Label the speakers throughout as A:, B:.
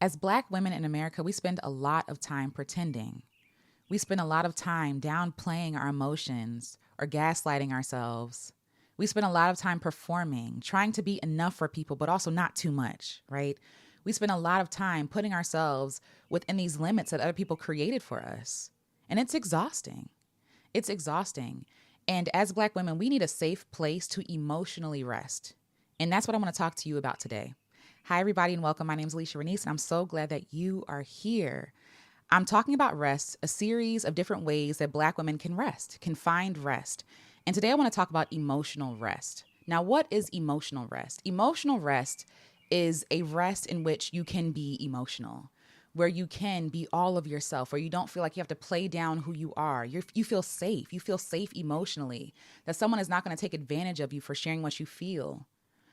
A: As Black women in America, we spend a lot of time pretending. We spend a lot of time downplaying our emotions or gaslighting ourselves. We spend a lot of time performing, trying to be enough for people, but also not too much, right? We spend a lot of time putting ourselves within these limits that other people created for us. And it's exhausting. It's exhausting. And as Black women, we need a safe place to emotionally rest. And that's what I want to talk to you about today. Hi, everybody, and welcome. My name is Alicia Renice, and I'm so glad that you are here. I'm talking about rest, a series of different ways that Black women can rest, can find rest. And today I want to talk about emotional rest. Now, what is emotional rest? Emotional rest is a rest in which you can be emotional, where you can be all of yourself, where you don't feel like you have to play down who you are. You feel safe. You feel safe emotionally, that someone is not going to take advantage of you for sharing what you feel.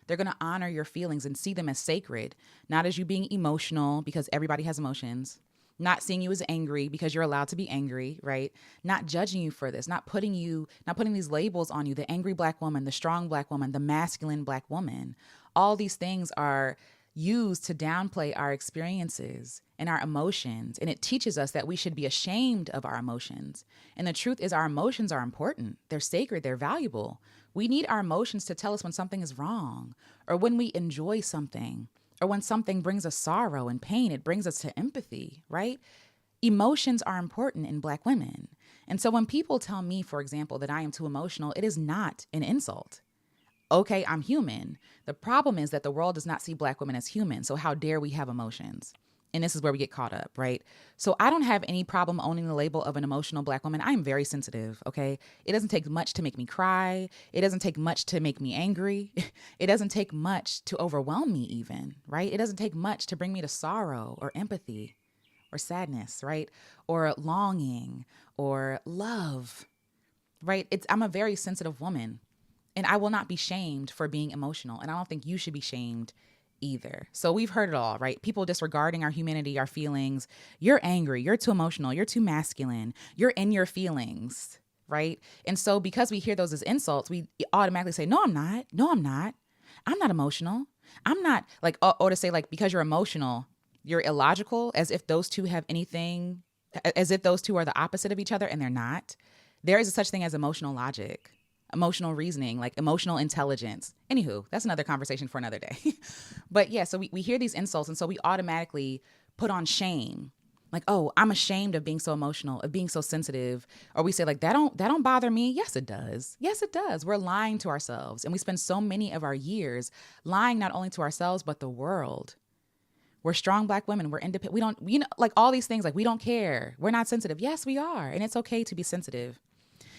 A: They're going to honor your feelings and see them as sacred, not as you being emotional because everybody has emotions, not seeing you as angry because you're allowed to be angry, right? Not judging you for this, not putting these labels on you, the angry Black woman, the strong Black woman, the masculine Black woman. All these things are used to downplay our experiences and our emotions. And it teaches us that we should be ashamed of our emotions. And the truth is, our emotions are important. They're sacred. They're valuable. We need our emotions to tell us when something is wrong, or when we enjoy something, or when something brings us sorrow and pain. It brings us to empathy, right? Emotions are important in Black women. And so when people tell me, for example, that I am too emotional, it is not an insult. Okay, I'm human. The problem is that the world does not see Black women as human. So how dare we have emotions? And this is where we get caught up, right? So I don't have any problem owning the label of an emotional Black woman. I am very sensitive, okay? It doesn't take much to make me cry. It doesn't take much to make me angry. It doesn't take much to overwhelm me even, right? It doesn't take much to bring me to sorrow or empathy or sadness, right? Or longing or love, right? I'm a very sensitive woman. And I will not be shamed for being emotional. And I don't think you should be shamed either. So we've heard it all, right? People disregarding our humanity, our feelings. You're angry. You're too emotional. You're too masculine. You're in your feelings, right? And so because we hear those as insults, we automatically say, no, I'm not. No, I'm not. I'm not emotional. I'm not like, or to say like, because you're emotional, you're illogical, as if those two have anything, as if those two are the opposite of each other, and they're not. There is a such thing as emotional logic, emotional reasoning, like emotional intelligence. Anywho, that's another conversation for another day. But yeah, so we hear these insults, and so we automatically put on shame. Like, oh, I'm ashamed of being so emotional, of being so sensitive. Or we say like, that don't bother me. Yes, it does. Yes, it does. We're lying to ourselves. And we spend so many of our years lying not only to ourselves, but the world. We're strong Black women. We're independent. We don't, like all these things, like we don't care. We're not sensitive. Yes, we are. And it's okay to be sensitive.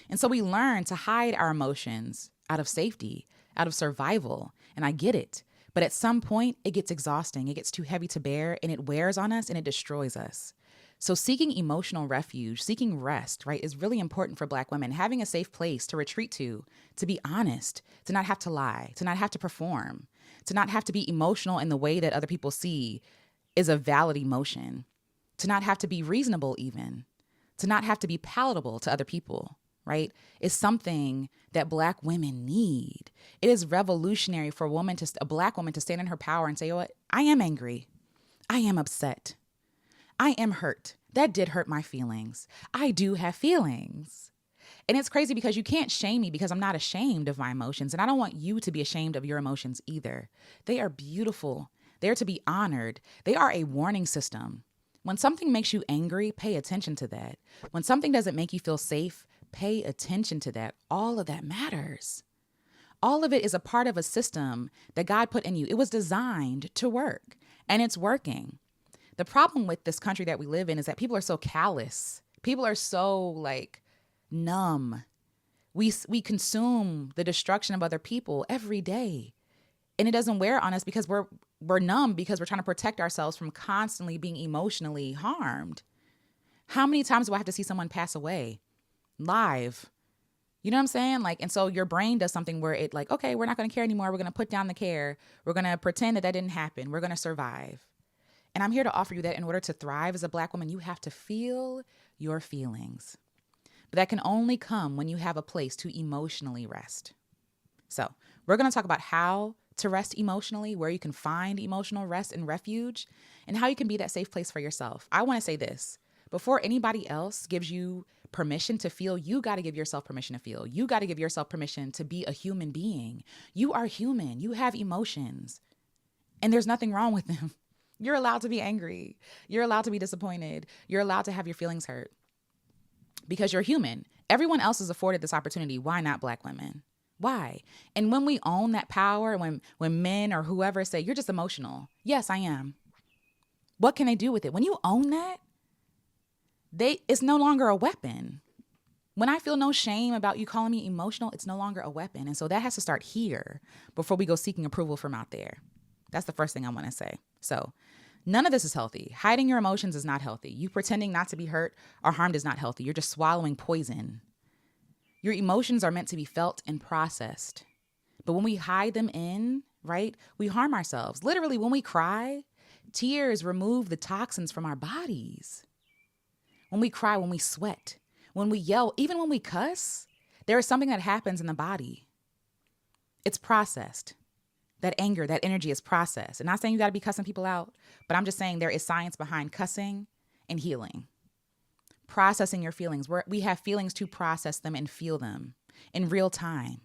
A: And so we learn to hide our emotions out of safety, out of survival. And I get it. But at some point, it gets exhausting. It gets too heavy to bear, and it wears on us and it destroys us. So seeking emotional refuge, seeking rest, right, is really important for Black women. Having a safe place to retreat to be honest, to not have to lie, to not have to perform, to not have to be emotional in the way that other people see is a valid emotion, to not have to be reasonable even, to not have to be palatable to other people, right, is something that Black women need. It is revolutionary for a Black woman to stand in her power and say, you know what, I am angry. I am upset. I am hurt. That did hurt my feelings. I do have feelings. And it's crazy because you can't shame me because I'm not ashamed of my emotions. And I don't want you to be ashamed of your emotions either. They are beautiful. They're to be honored. They are a warning system. When something makes you angry, pay attention to that. When something doesn't make you feel safe, pay attention to that. All of that matters. All of it is a part of a system that God put in you. It was designed to work, and it's working. The problem with this country that we live in is that people are so callous. People are so like numb. We consume the destruction of other people every day. And it doesn't wear on us because we're numb, because we're trying to protect ourselves from constantly being emotionally harmed. How many times do I have to see someone pass away live? You know what I'm saying? Like, and so your brain does something where it like, okay, we're not going to care anymore. We're going to put down the care. We're going to pretend that didn't happen. We're going to survive. And I'm here to offer you that in order to thrive as a Black woman, you have to feel your feelings. But that can only come when you have a place to emotionally rest. So we're going to talk about how to rest emotionally, where you can find emotional rest and refuge, and how you can be that safe place for yourself. I want to say this. Before anybody else gives you permission to feel, you got to give yourself permission to feel. You got to give yourself permission to be a human being. You are human. You have emotions, and there's nothing wrong with them. You're allowed to be angry. You're allowed to be disappointed. You're allowed to have your feelings hurt because you're human. Everyone else is afforded this opportunity. Why not Black women? Why? And when we own that power, when men or whoever say, you're just emotional. Yes, I am. What can they do with it? When you own that, it's no longer a weapon. When I feel no shame about you calling me emotional, it's no longer a weapon. And so that has to start here before we go seeking approval from out there. That's the first thing I want to say. So none of this is healthy. Hiding your emotions is not healthy. You pretending not to be hurt or harmed is not healthy. You're just swallowing poison. Your emotions are meant to be felt and processed. But when we hide them in, right, we harm ourselves. Literally, when we cry, tears remove the toxins from our bodies. When we cry, when we sweat, when we yell, even when we cuss, there is something that happens in the body. It's processed. That anger, that energy is processed. I'm not saying you got to be cussing people out, but I'm just saying there is science behind cussing and healing. Processing your feelings. We have feelings to process them and feel them in real time,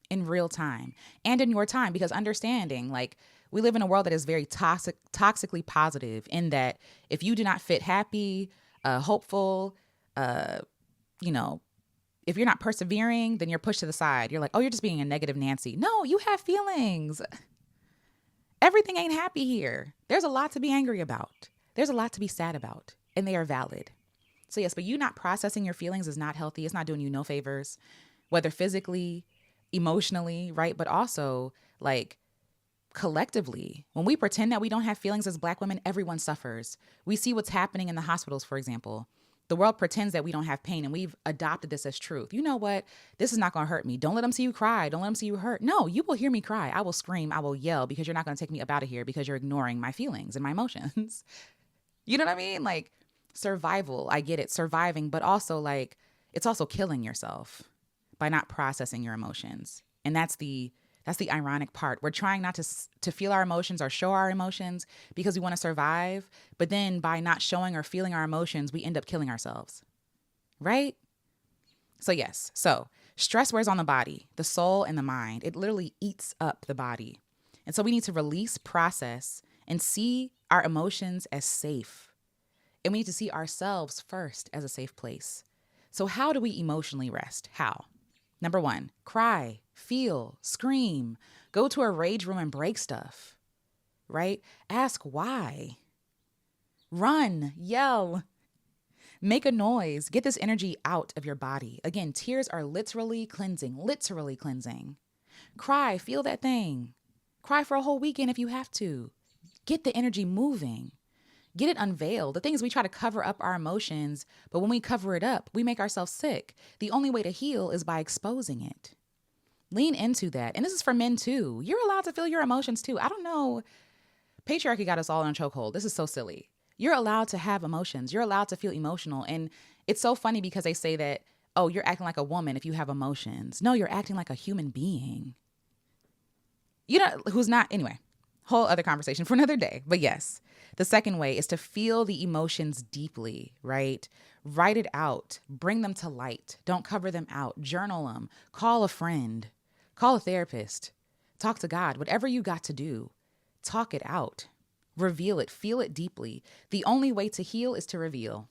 A: and in your time, because understanding, like, we live in a world that is very toxically positive in that if you do not fit happy, hopeful, if you're not persevering, then you're pushed to the side. You're like, oh, you're just being a negative Nancy. No, you have feelings. Everything ain't happy here. There's a lot to be angry about. There's a lot to be sad about, and they are valid. So yes, but you not processing your feelings is not healthy. It's not doing you no favors, whether physically, emotionally, right? But also, like, collectively, when we pretend that we don't have feelings as Black women, everyone suffers. We see what's happening in the hospitals, for example. The world pretends that we don't have pain, and we've adopted this as truth. You know what? This is not going to hurt me. Don't let them see you cry. Don't let them see you hurt. No, you will hear me cry. I will scream. I will yell, because you're not going to take me up out of here because you're ignoring my feelings and my emotions. You know what I mean? Like, survival. I get it. Surviving, but also, like, it's also killing yourself by not processing your emotions. And that's the ironic part. We're trying not to feel our emotions or show our emotions because we want to survive. But then by not showing or feeling our emotions, we end up killing ourselves. Right? So yes. So stress wears on the body, the soul, and the mind. It literally eats up the body. And so we need to release, process, and see our emotions as safe. And we need to see ourselves first as a safe place. So how do we emotionally rest? How? Number 1, cry, feel, scream, go to a rage room and break stuff, right? Ask why. Run, yell, make a noise, get this energy out of your body. Again, tears are literally cleansing. Cry, feel that thing. Cry for a whole weekend if you have to. Get the energy moving. Get it unveiled. The thing is, we try to cover up our emotions, but when we cover it up, we make ourselves sick. The only way to heal is by exposing it. Lean into that. And this is for men too. You're allowed to feel your emotions too. I don't know. Patriarchy got us all in a chokehold. This is so silly. You're allowed to have emotions. You're allowed to feel emotional. And it's so funny because they say that, oh, you're acting like a woman if you have emotions. No, you're acting like a human being. You know, who's not, anyway, whole other conversation for another day. But yes. The second way is to feel the emotions deeply, right? Write it out. Bring them to light. Don't cover them out. Journal them. Call a friend. Call a therapist. Talk to God. Whatever you got to do, talk it out. Reveal it. Feel it deeply. The only way to heal is to reveal.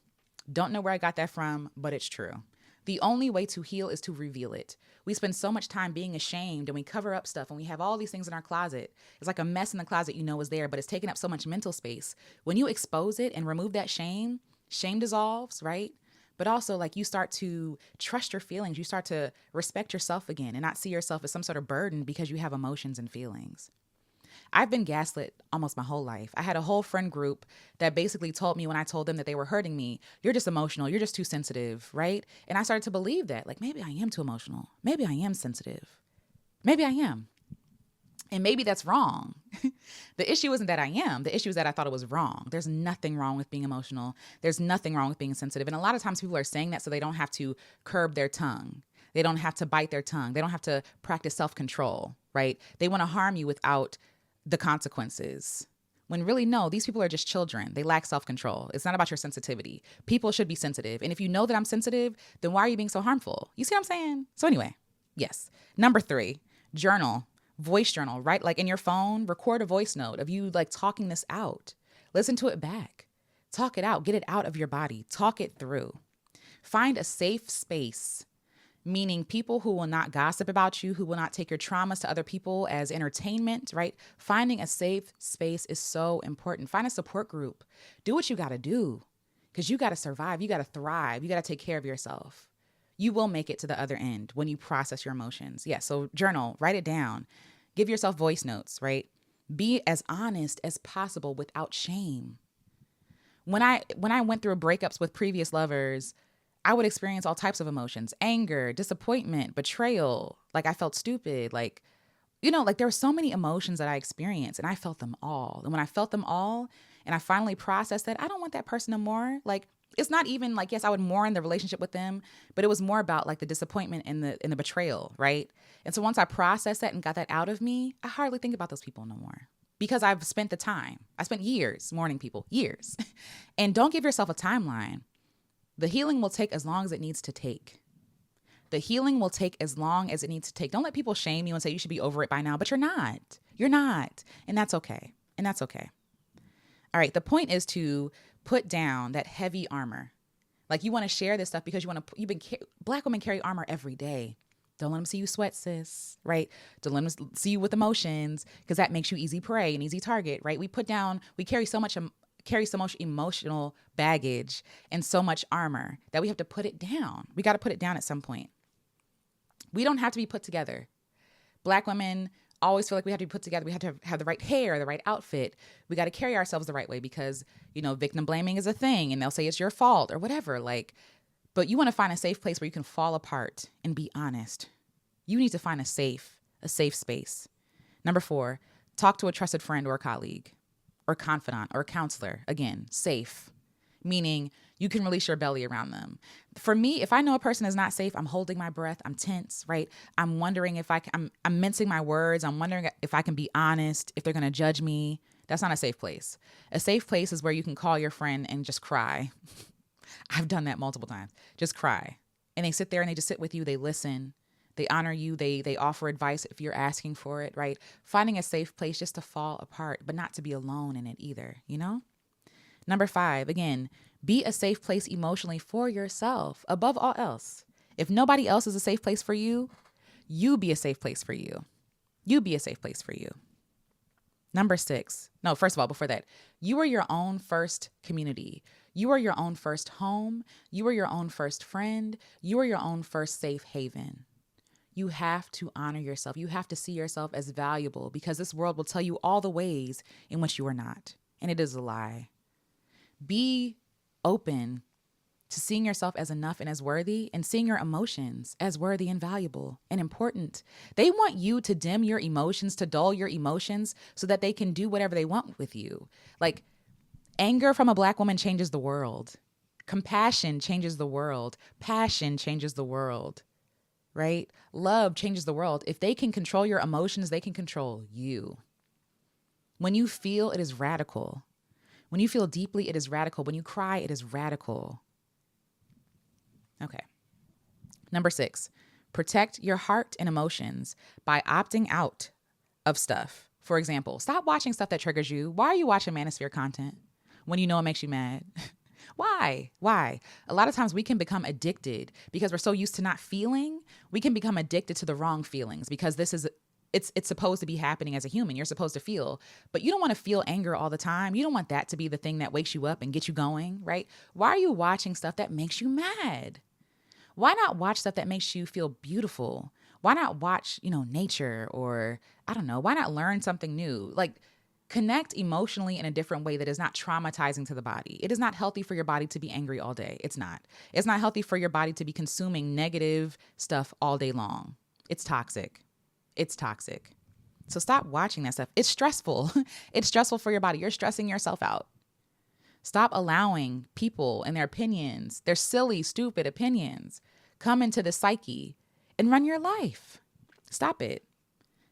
A: Don't know where I got that from, but it's true. The only way to heal is to reveal it. We spend so much time being ashamed and we cover up stuff and we have all these things in our closet. It's like a mess in the closet you know is there, but it's taking up so much mental space. When you expose it and remove that shame dissolves, right? But also, like, you start to trust your feelings. You start to respect yourself again and not see yourself as some sort of burden because you have emotions and feelings. I've been gaslit almost my whole life. I had a whole friend group that basically told me when I told them that they were hurting me, you're just emotional. You're just too sensitive, right? And I started to believe that, like, maybe I am too emotional. Maybe I am sensitive. Maybe I am. And maybe that's wrong. The issue isn't that I am. The issue is that I thought it was wrong. There's nothing wrong with being emotional. There's nothing wrong with being sensitive. And a lot of times people are saying that so they don't have to curb their tongue. They don't have to bite their tongue. They don't have to practice self-control. right? They want to harm you without the consequences. When really, no, these people are just children. They lack self-control. It's not about your sensitivity. People should be sensitive. And if you know that I'm sensitive, then why are you being so harmful? You see what I'm saying? So anyway, yes. Number 3, journal, voice journal, right? Like in your phone, record a voice note of you like talking this out. Listen to it back. Talk it out. Get it out of your body. Talk it through. Find a safe space, meaning people who will not gossip about you, who will not take your traumas to other people as entertainment, right? Finding a safe space is so important. Find a support group. Do what you got to do because you got to survive. You got to thrive. You got to take care of yourself. You will make it to the other end when you process your emotions. Yeah, so journal, write it down. Give yourself voice notes, right? Be as honest as possible without shame. When I went through breakups with previous lovers, I would experience all types of emotions: anger, disappointment, betrayal. Like I felt stupid. Like, like there were so many emotions that I experienced and I felt them all. And when I felt them all and I finally processed that, I don't want that person no more. Like, it's not even like, yes, I would mourn the relationship with them, but it was more about like the disappointment and the betrayal, right? And so once I processed that and got that out of me, I hardly think about those people no more because I've spent the time. I spent years mourning people, years. And don't give yourself a timeline. The healing will take as long as it needs to take. The healing will take as long as it needs to take. Don't let people shame you and say you should be over it by now, but you're not. You're not. And that's okay. And that's okay. All right. The point is to put down that heavy armor. Like you want to share this stuff because Black women carry armor every day. Don't let them see you sweat, sis, right? Don't let them see you with emotions because that makes you easy prey and easy target, right? We carry so much emotional baggage and so much armor that we have to put it down. We got to put it down at some point. We don't have to be put together. Black women always feel like we have to be put together. We have to have the right hair, the right outfit. We got to carry ourselves the right way because, victim blaming is a thing and they'll say it's your fault or whatever. But you want to find a safe place where you can fall apart and be honest. You need to find a safe space. Number 4, talk to a trusted friend or a colleague or confidant or a counselor. Again, safe, meaning you can release your belly around them. For me, if I know a person is not safe, I'm holding my breath. I'm tense, right? I'm wondering if I'm mincing my words. I'm wondering if I can be honest, if they're going to judge me. That's not a safe place. A safe place is where you can call your friend and just cry. I've done that multiple times. Just cry. And they sit there and they just sit with you. They listen. They honor you. They offer advice if you're asking for it, right? Finding a safe place just to fall apart, but not to be alone in it either, Number 5, again, be a safe place emotionally for yourself above all else. If nobody else is a safe place for you, you be a safe place for you. You be a safe place for you. Number 6. No, first of all, before that, you are your own first community. You are your own first home. You are your own first friend. You are your own first safe haven. You have to honor yourself. You have to see yourself as valuable because this world will tell you all the ways in which you are not. And it is a lie. Be open to seeing yourself as enough and as worthy and seeing your emotions as worthy and valuable and important. They want you to dim your emotions, to dull your emotions so that they can do whatever they want with you. Like anger from a Black woman changes the world. Compassion changes the world. Passion changes the world, right? Love changes the world. If they can control your emotions, they can control you. When you feel, it is radical. When you feel deeply, it is radical. When you cry, it is radical. Okay. Number 6, protect your heart and emotions by opting out of stuff. For example, stop watching stuff that triggers you. Why are you watching manosphere content when you know it makes you mad? Why? A lot of times we can become addicted because we're so used to not feeling. We can become addicted to the wrong feelings because it's supposed to be happening as a human. You're supposed to feel, but you don't want to feel anger all the time. You don't want that to be the thing that wakes you up and gets you going, right? Why are you watching stuff that makes you mad? Why not watch stuff that makes you feel beautiful? Why not watch, nature or I don't know, why not learn something new? Like connect emotionally in a different way that is not traumatizing to the body. It is not healthy for your body to be angry all day. It's not. It's not healthy for your body to be consuming negative stuff all day long. It's toxic. So stop watching that stuff. It's stressful. It's stressful for your body. You're stressing yourself out. Stop allowing people and their opinions, their silly, stupid opinions, come into the psyche and run your life. Stop it.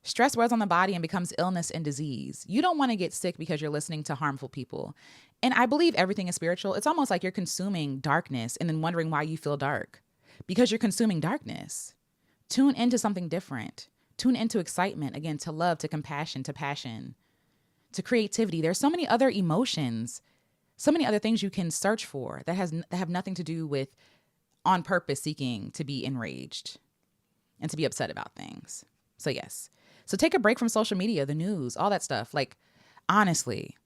A: Stress wears on the body and becomes illness and disease. You don't want to get sick because you're listening to harmful people. And I believe everything is spiritual. It's almost like you're consuming darkness and then wondering why you feel dark because you're consuming darkness. Tune into something different. Tune into excitement, again, to love, to compassion, to passion, to creativity. There's so many other emotions, so many other things you can search for that have nothing to do with on purpose seeking to be enraged and to be upset about things. So yes. So take a break from social media, the news, all that stuff. Like, honestly,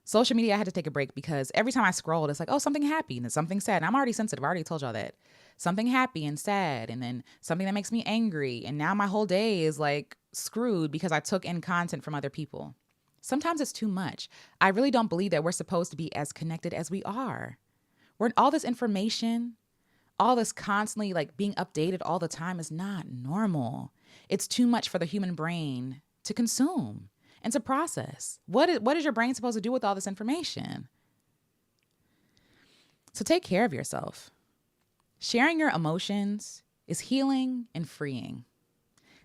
A: social media, I had to take a break because every time I scrolled, it's like, oh, something happy and then something sad. And I'm already sensitive. I already told y'all that. Something happy and sad, and then something that makes me angry. And now my whole day is like screwed because I took in content from other people. Sometimes it's too much. I really don't believe that we're supposed to be as connected as we are. We're all this information, all this constantly like being updated all the time is not normal. It's too much for the human brain to consume and to process. What is your brain supposed to do with all this information? So take care of yourself. Sharing your emotions is healing and freeing.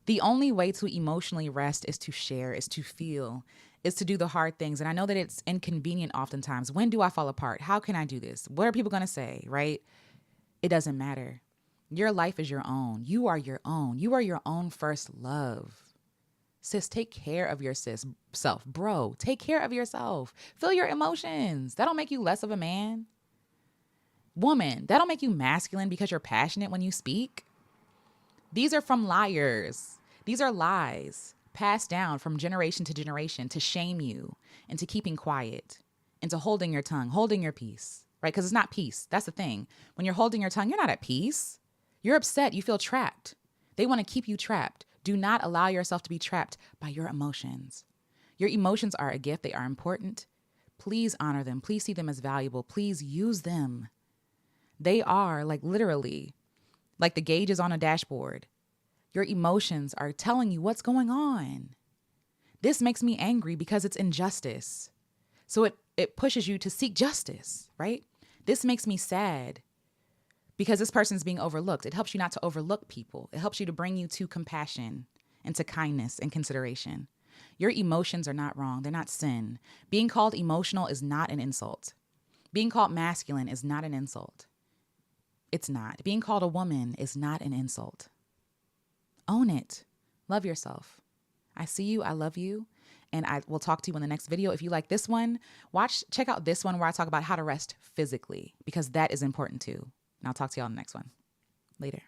A: The only way to emotionally rest is to share, is to feel, is to do the hard things. And I know that it's inconvenient oftentimes. When do I fall apart? How can I do this? What are people going to say, right? It doesn't matter. Your life is your own. You are your own. You are your own first love. Sis, take care of your self. Bro, take care of yourself. Feel your emotions. That'll make you less of a man. Woman, that'll make you masculine because you're passionate when you speak. These are from liars. These are lies passed down from generation to generation to shame you into keeping quiet, into holding your tongue, holding your peace, right? Because it's not peace. That's the thing. When you're holding your tongue, you're not at peace. You're upset. You feel trapped. They want to keep you trapped. Do not allow yourself to be trapped by your emotions. Your emotions are a gift. They are important. Please honor them. Please see them as valuable. Please use them. They are like literally like the gauges on a dashboard. Your emotions are telling you what's going on. This makes me angry because it's injustice. So it pushes you to seek justice, right? This makes me sad because this person's being overlooked. It helps you not to overlook people. It helps you to bring you to compassion and to kindness and consideration. Your emotions are not wrong. They're not sin. Being called emotional is not an insult. Being called masculine is not an insult. It's not. Being called a woman is not an insult. Own it. Love yourself. I see you. I love you. And I will talk to you in the next video. If you like this one, check out this one where I talk about how to rest physically because that is important too. And I'll talk to y'all in the next one. Later.